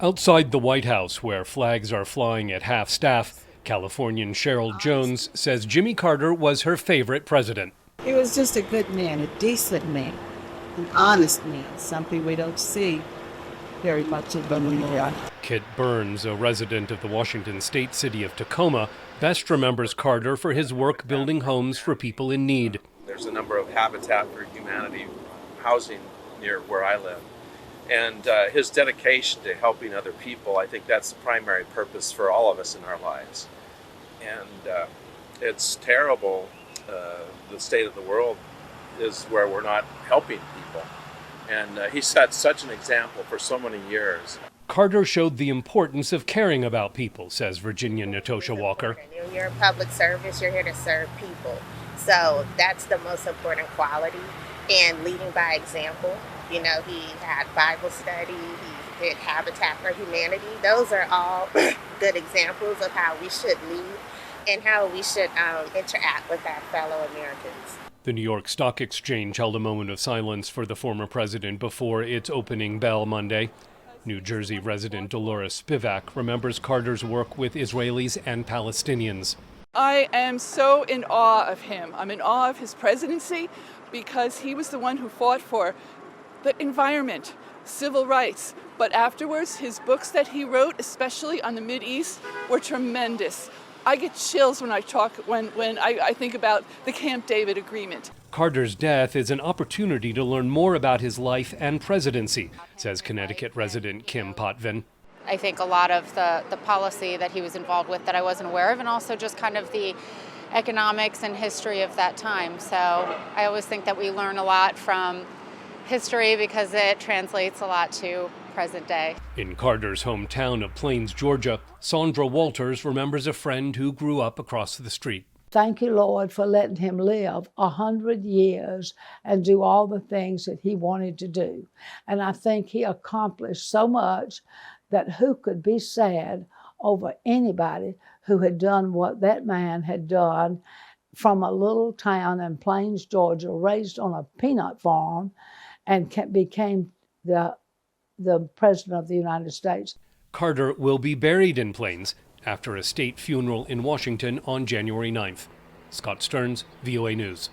Outside the White House, where flags are flying at half-staff, Californian Cheryl Jones says Jimmy Carter was her favorite president. He was just a good man, a decent man, an honest man, something we don't see very much in Bermuda. Kit Burns, a resident of the Washington state city of Tacoma, best remembers Carter for his work building homes for people in need. There's a number of Habitat for Humanity housing near where I live. And his dedication to helping other people, I think that's the primary purpose for all of us in our lives. And it's terrible, the state of the world is where we're not helping people. And he set such an example for so many years. Carter showed the importance of caring about people, says Virginia Natosha Walker. You're in public service, you're here to serve people. So that's the most important quality. And leading by example. You know, he had Bible study, he did Habitat for Humanity. Those are all good examples of how we should lead and how we should interact with our fellow Americans. The New York Stock Exchange held a moment of silence for the former president before its opening bell Monday. New Jersey resident Dolores Spivak remembers Carter's work with Israelis and Palestinians. I am so in awe of him. I'm in awe of his presidency because he was the one who fought for the environment, civil rights. But afterwards, his books that he wrote, especially on the Mideast, were tremendous. I get chills when I talk, when I think about the Camp David Agreement. Carter's death is an opportunity to learn more about his life and presidency, says Connecticut resident Kim Potvin. I think a lot of the policy that he was involved with that I wasn't aware of, and also just kind of the economics and history of that time. So I always think that we learn a lot from history because it translates a lot to present day. In Carter's hometown of Plains, Georgia, Sandra Walters remembers a friend who grew up across the street. Thank you, Lord, for letting him live 100 years and do all the things that he wanted to do. And I think he accomplished so much that who could be sad over anybody who had done what that man had done from a little town in Plains, Georgia, raised on a peanut farm, and became the President of the United States. Carter will be buried in Plains after a state funeral in Washington on January 9th. Scott Stearns, VOA News.